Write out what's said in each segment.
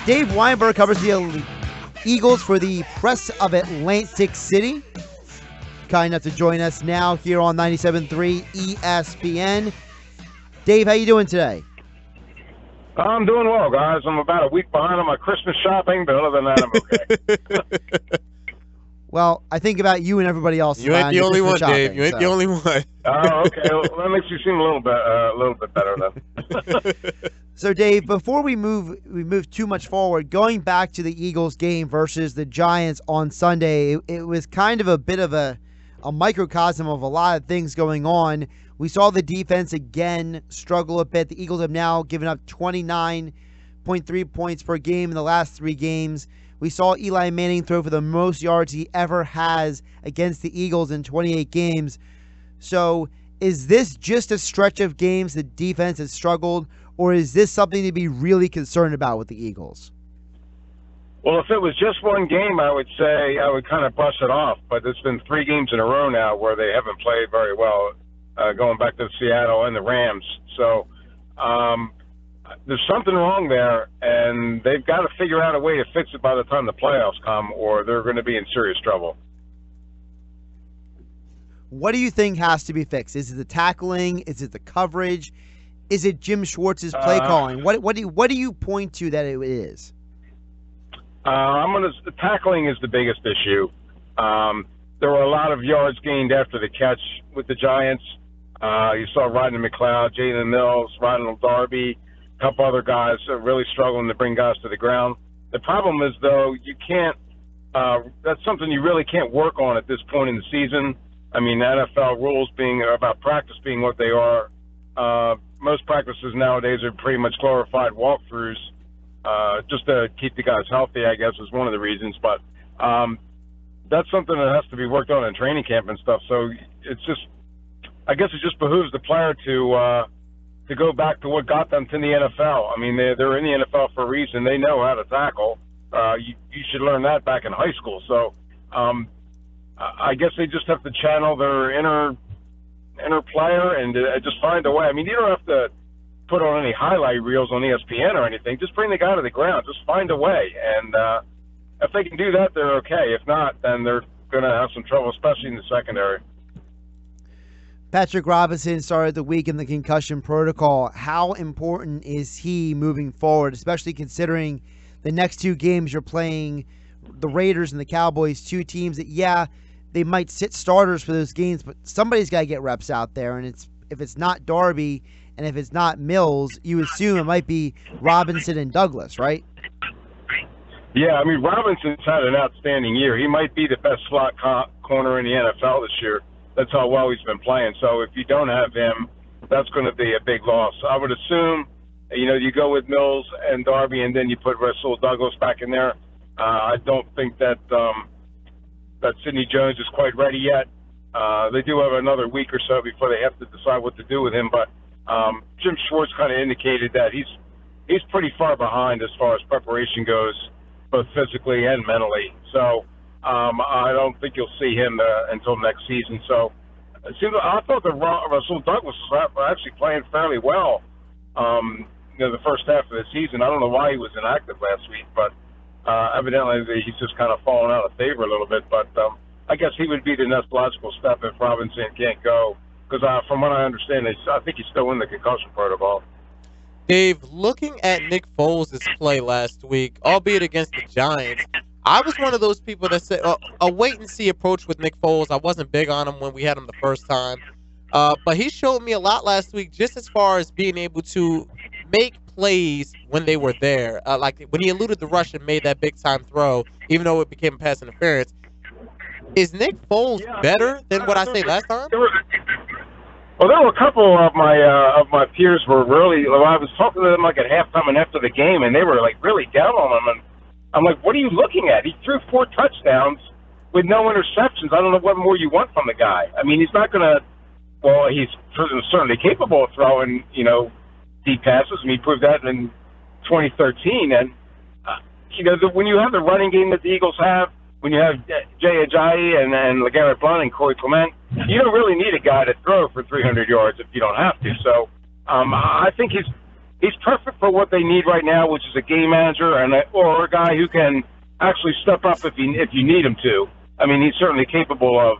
Dave Weinberg covers the Eagles for the Press of Atlantic City. Kind enough to join us now here on 97.3 ESPN. Dave, how you doing today? I'm doing well, guys. I'm about a week behind on my Christmas shopping, but other than that, I'm okay. Well, I think about you and everybody else. You ain't the only one, Dave. You ain't the only one. Oh, okay. Well, that makes you seem a little bit better then. So, Dave, before we move too much forward, going back to the Eagles game versus the Giants on Sunday, it was kind of a bit of a microcosm of a lot of things going on. We saw the defense again struggle a bit. The Eagles have now given up 29.3 points per game in the last 3 games. We saw Eli Manning throw for the most yards he ever has against the Eagles in 28 games. So is this just a stretch of games the defense has struggled, or is this something to be really concerned about with the Eagles? Well, if it was just one game, I would say I would kind of brush it off. But it's been 3 games in a row now where they haven't played very well, going back to Seattle and the Rams. So there's something wrong there, and they've got to figure out a way to fix it by the time the playoffs come, or they're going to be in serious trouble. What do you think has to be fixed? Is it the tackling? Is it the coverage? Is it Jim Schwartz's play calling? What do you point to that it is? The tackling is the biggest issue. There were a lot of yards gained after the catch with the Giants. You saw Rodney McLeod, Jalen Mills, Ronald Darby, a couple other guys really struggling to bring guys to the ground. The problem is, though, you can't that's something you really can't work on at this point in the season. I mean, the NFL rules being about practice being what they are, most practices nowadays are pretty much glorified walkthroughs, just to keep the guys healthy, I guess, is one of the reasons. But that's something that has to be worked on in training camp and stuff. So it's just, I guess it just behooves the player to go back to what got them to the NFL. I mean, they're in the NFL for a reason. They know how to tackle. You should learn that back in high school. So I guess they just have to channel their inner player and just find a way. I mean, you don't have to put on any highlight reels on ESPN or anything. Just bring the guy to the ground. Just find a way. And if they can do that, they're okay. If not, then they're going to have some trouble, especially in the secondary. Patrick Robinson started the week in the concussion protocol. How important is he moving forward, especially considering the next 2 games you're playing the Raiders and the Cowboys, 2 teams that, yeah, they might sit starters for those games, but somebody's got to get reps out there. And if it's not Darby and if it's not Mills, you assume it might be Robinson and Douglas, right? Yeah, I mean, Robinson's had an outstanding year. He might be the best slot corner in the NFL this year. That's how well he's been playing. So if you don't have him, that's going to be a big loss. I would assume, you go with Mills and Darby, and then you put Russell Douglas back in there. I don't think that Sidney Jones is quite ready yet. They do have another week or so before they have to decide what to do with him. But Jim Schwartz kind of indicated that he's pretty far behind as far as preparation goes, both physically and mentally. So I don't think you'll see him until next season. So I thought that Russell Douglas was actually playing fairly well. The first half of the season. I don't know why he was inactive last week, but evidently he's just kind of fallen out of favor a little bit. But I guess he would be the next logical step if Robinson can't go, because from what I understand, I think he's still in the concussion protocol. Dave, looking at Nick Foles' play last week, albeit against the Giants, I was one of those people that said a wait-and-see approach with Nick Foles. I wasn't big on him when we had him the first time. But he showed me a lot last week just as far as being able to make plays when they were there. Like when he eluded the rush and made that big-time throw, even though it became pass interference. Is Nick Foles better than what I say last time? Well, there were a couple of my peers were really. I was talking to them like at halftime and after the game, and they were like really down on him. And I'm like, "What are you looking at? He threw 4 touchdowns with no interceptions. I don't know what more you want from the guy. I mean, he's not gonna. Well, he's certainly capable of throwing, deep passes. And he proved that in 2013. And when you have the running game that the Eagles have, when you have Jay Ajayi and LeGarrette Blount and Corey Clement, you don't really need a guy to throw for 300 yards if you don't have to. So I think he's perfect for what they need right now, which is a game manager or a guy who can actually step up if you need him to. I mean, he's certainly capable of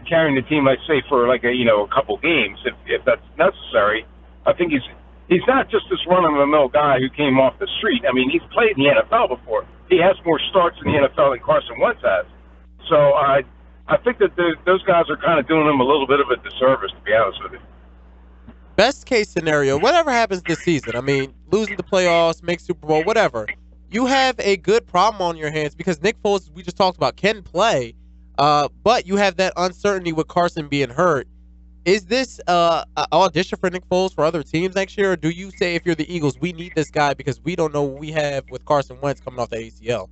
carrying the team, let's say, for like a couple games if that's necessary. I think he's not just this run-of-the-mill guy who came off the street. I mean, he's played in the NFL before. He has more starts in the NFL than Carson Wentz has. So I think that those guys are kind of doing him a little bit of a disservice, to be honest with you. Best case scenario, whatever happens this season, I mean, losing the playoffs, make Super Bowl, whatever, you have a good problem on your hands because Nick Foles, we just talked about, can play, but you have that uncertainty with Carson being hurt. Is this an audition for Nick Foles for other teams next year, or do you say if you're the Eagles, we need this guy because we don't know what we have with Carson Wentz coming off the ACL?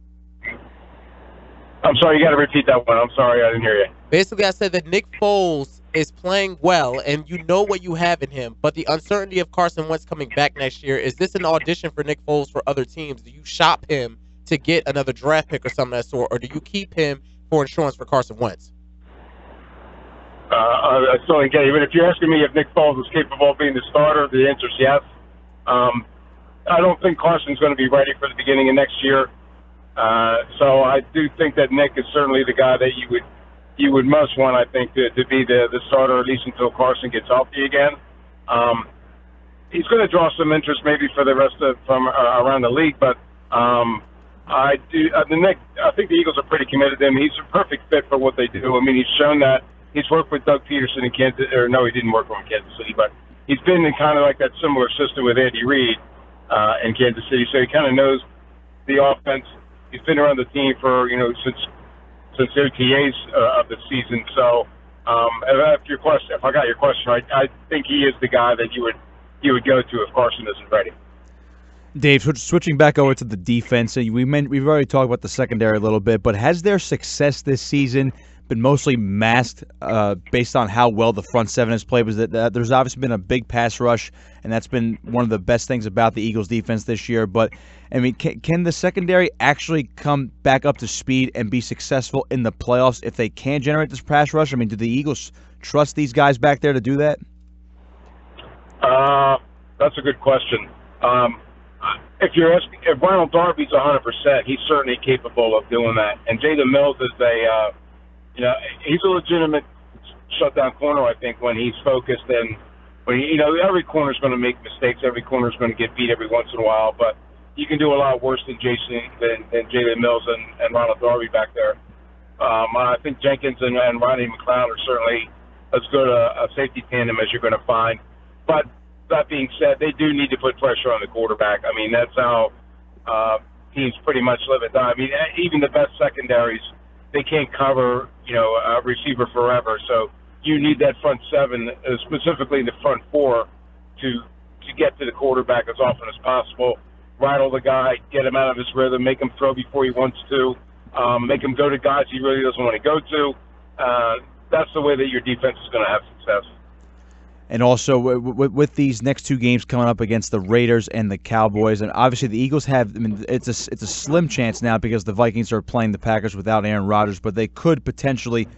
I'm sorry, you got to repeat that one. I'm sorry, I didn't hear you. Basically, I said that Nick Foles is playing well, and you know what you have in him, but the uncertainty of Carson Wentz coming back next year, is this an audition for Nick Foles for other teams? Do you shop him to get another draft pick or something of that sort, or do you keep him for insurance for Carson Wentz? I still ain't get you, but if you're asking me if Nick Foles is capable of being the starter, the answer is yes. I don't think Carson's going to be ready for the beginning of next year. So I do think that Nick is certainly the guy that you would most want, I think, to be the starter, at least until Carson gets healthy again. He's going to draw some interest maybe for the rest from around the league, but I think the Eagles are pretty committed to him. He's a perfect fit for what they do. I mean, he's shown that. He's worked with Doug Pederson in Kansas, or no, he didn't work with him in Kansas City, but he's been in kind of like that similar system with Andy Reid in Kansas City, so he kind of knows the offense. He's been around the team for since OTAs of the season. So, if I got your question right, I think he is the guy that you would go to if Carson isn't ready. Dave, switching back over to the defense, we've already talked about the secondary a little bit, but has their success this season been mostly masked based on how well the front seven has played? Was that there's obviously been a big pass rush, and that's been one of the best things about the Eagles' defense this year. But I mean, can the secondary actually come back up to speed and be successful in the playoffs if they can generate this pass rush? I mean, do the Eagles trust these guys back there to do that? That's a good question. If you're asking, if Ronald Darby's 100%, he's certainly capable of doing that. And Jalen Mills is he's a legitimate shutdown corner, I think, when he's focused. And when every corner's going to make mistakes. Every corner's going to get beat every once in a while. But you can do a lot worse than Jalen Mills and Ronald Darby back there. I think Jenkins and Rodney McLeod are certainly as good a safety tandem as you're going to find. But that being said, they do need to put pressure on the quarterback. I mean, that's how teams pretty much live and die. I mean, even the best secondaries, they can't cover, a receiver forever. So you need that front seven, specifically the front four, to get to the quarterback as often as possible. Rattle the guy, get him out of his rhythm, make him throw before he wants to, make him go to guys he really doesn't want to go to. That's the way that your defense is going to have success. And also, with these next two games coming up against the Raiders and the Cowboys, and obviously the Eagles have, I mean, it's a slim chance now because the Vikings are playing the Packers without Aaron Rodgers, but they could potentially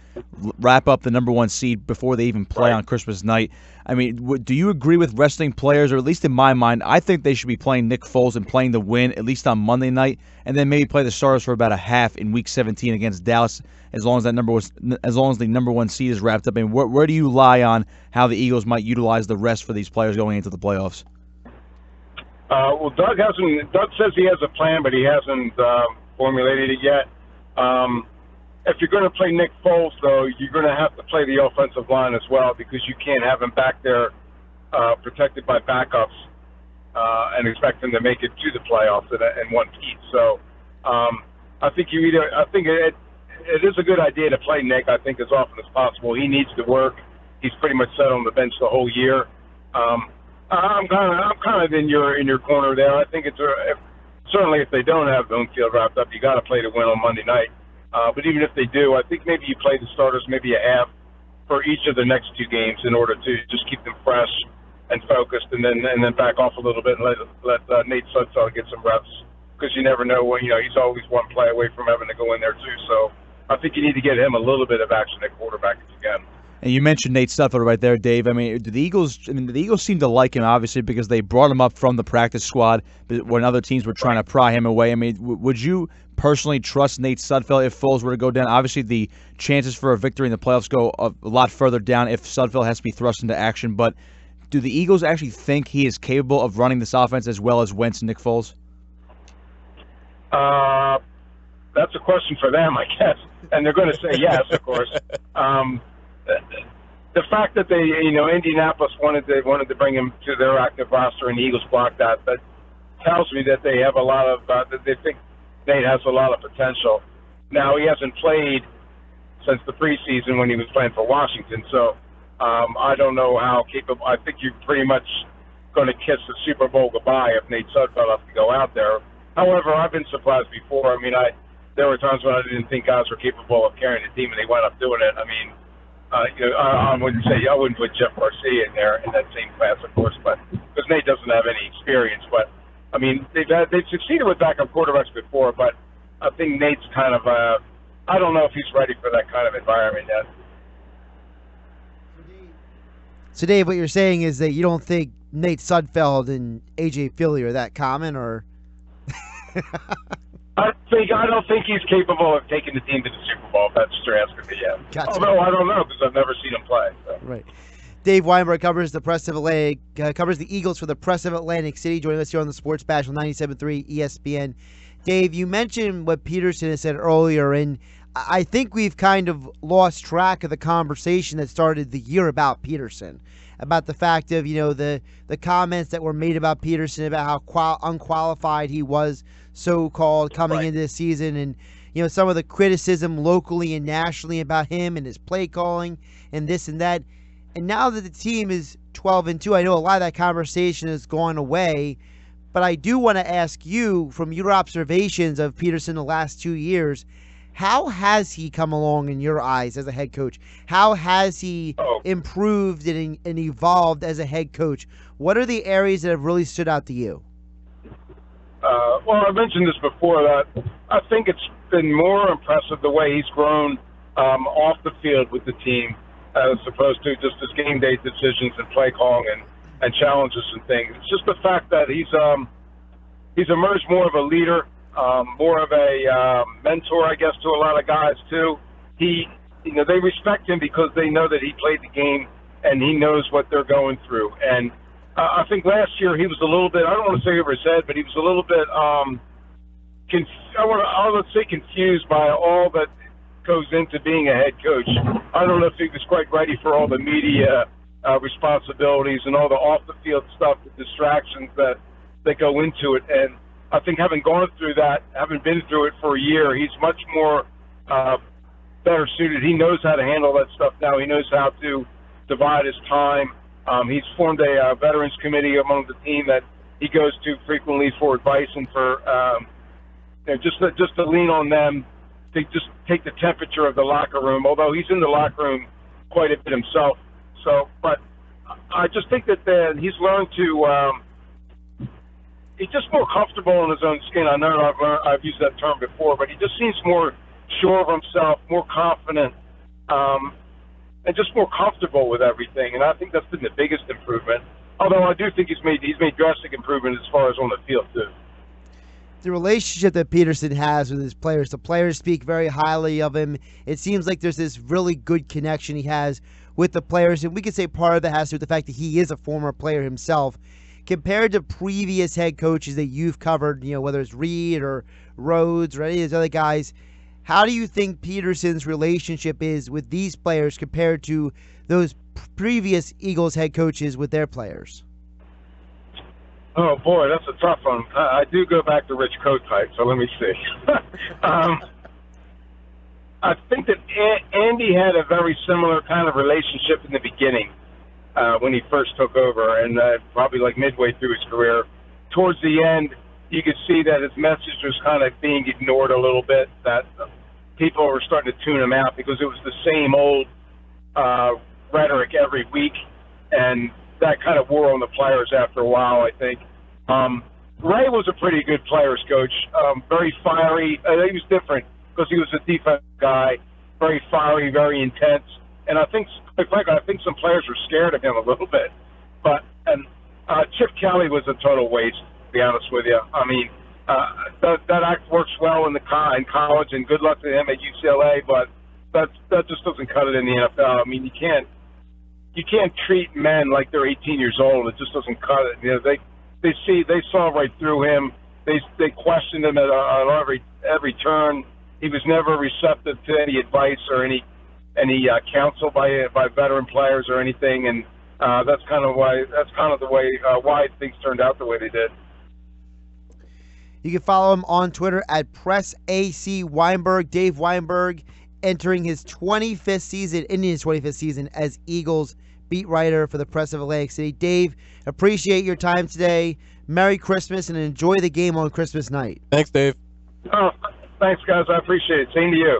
wrap up the #1 seed before they even play on Christmas night. I mean, do you agree with resting players, or at least in my mind, I think they should be playing Nick Foles and playing the win at least on Monday night, and then maybe play the starters for about a half in Week 17 against Dallas, as long as the #1 seed is wrapped up. I mean, where do you lie on how the Eagles might utilize the rest for these players going into the playoffs? Well, Doug says he has a plan, but he hasn't formulated it yet. If you're going to play Nick Foles, though, you're going to have to play the offensive line as well, because you can't have him back there protected by backups and expect him to make it to the playoffs in one piece. So I think it is a good idea to play Nick, I think, as often as possible. He needs to work. He's pretty much sat on the bench the whole year. I'm kind of in your corner there. I think certainly if they don't have the home field wrapped up, you got to play to win on Monday night. But even if they do, I think maybe you play the starters maybe a half for each of the next two games in order to just keep them fresh and focused, and then back off a little bit and let Nate Sudfeld get some reps, because you never know when he's always one play away from having to go in there too. So I think you need to get him a little bit of action at quarterback if you can. And you mentioned Nate Sudfeld right there, Dave. I mean, the Eagles seem to like him, obviously, because they brought him up from the practice squad when other teams were trying to pry him away. I mean, would you personally trust Nate Sudfeld if Foles were to go down? Obviously, the chances for a victory in the playoffs go a lot further down if Sudfeld has to be thrust into action. But do the Eagles actually think he is capable of running this offense as well as Wentz and Nick Foles? That's a question for them, I guess. And they're going to say yes, of course. The fact that they, Indianapolis wanted to bring him to their active roster and the Eagles blocked that tells me that they have a lot of, that they think Nate has a lot of potential. Now, he hasn't played since the preseason when he was playing for Washington, so I don't know how capable. I think you're pretty much going to kiss the Super Bowl goodbye if Nate Sudfeld has to go out there. However, I've been surprised before. I mean, there were times when I didn't think guys were capable of carrying a team, and they wound up doing it. I mean, I wouldn't put Jeff Garcia in there in that same class, of course, but because Nate doesn't have any experience. But I mean, they've succeeded with backup quarterbacks before, but I think Nate's kind of I don't know if he's ready for that kind of environment yet. So, Dave, what you're saying is that you don't think Nate Sudfeld and A.J. Philly are that common, or? I don't think he's capable of taking the team to the Super Bowl. If that's what you're asking me, yeah. Gotcha. Although I don't know because I've never seen him play. So. Right. Dave Weinberg covers the covers the Eagles for the Press of Atlantic City. Joining us here on the Sports Bash on 97.3 ESPN. Dave, you mentioned what Pederson has said earlier, and I think we've kind of lost track of the conversation that started the year about Pederson, about the fact of the comments that were made about Pederson, about how unqualified he was, so-called, coming into this season, and some of the criticism locally and nationally about him and his play calling and this and that. And now that the team is 12-2, I know a lot of that conversation has gone away, but I do want to ask you, from your observations of Pederson the last 2 years, how has he come along in your eyes as a head coach? How has he improved and evolved as a head coach? What are the areas that have really stood out to you? Well, I mentioned this before, that I think it's been more impressive the way he's grown off the field with the team as opposed to just his game day decisions and play calling and challenges and things. It's just the fact that he's emerged more of a leader, more of a mentor, I guess, to a lot of guys too. They respect him because they know that he played the game and he knows what they're going through. And I think last year he was a little bit, I don't want to say over his head, but he was a little bit, let's say confused by all that goes into being a head coach. I don't know if he was quite ready for all the media responsibilities and all the off-the-field stuff, the distractions that go into it. And I think having gone through that, having been through it for a year, he's much more better suited. He knows how to handle that stuff now. He knows how to divide his time. He's formed a veterans committee among the team that he goes to frequently for advice and for just to lean on them to just take the temperature of the locker room. Although he's in the locker room quite a bit himself. So, but I just think that he's learned to. He's just more comfortable in his own skin. I know I've used that term before, but he just seems more sure of himself, more confident. And just more comfortable with everything, and I think that's been the biggest improvement. Although I do think he's made drastic improvement as far as on the field too. The relationship that Pederson has with his players, the players speak very highly of him. It seems like there's this really good connection he has with the players, and we could say part of that has to do with the fact that he is a former player himself. Compared to previous head coaches that you've covered, whether it's Reed or Rhodes or any of those other guys, how do you think Pederson's relationship is with these players compared to those previous Eagles head coaches with their players? Oh, boy, that's a tough one. I do go back to Rich Kotite, so let me see. I think that Andy had a very similar kind of relationship in the beginning when he first took over, and probably like midway through his career. Towards the end, you could see that his message was kind of being ignored a little bit, that people were starting to tune him out because it was the same old rhetoric every week, and that kind of wore on the players after a while, I think. Ray was a pretty good players coach, very fiery. He was different because he was a defensive guy, very fiery, very intense. And I think, quite frankly, I think some players were scared of him a little bit. But Chip Kelly was a total waste, to be honest with you. I mean, that act works well in college, and good luck to him at UCLA. But that just doesn't cut it in the NFL. I mean, you can't treat men like they're 18 years old. It just doesn't cut it. You know, they saw right through him. They questioned him at every turn. He was never receptive to any advice or any counsel by veteran players or anything, and that's kind of the way why things turned out the way they did. You can follow him on Twitter at PressACWeinberg. Dave Weinberg entering his 25th season as Eagles beat writer for the Press of Atlantic City. Dave, appreciate your time today. Merry Christmas and enjoy the game on Christmas night. Thanks, Dave. Oh, thanks, guys. I appreciate it. Same to you.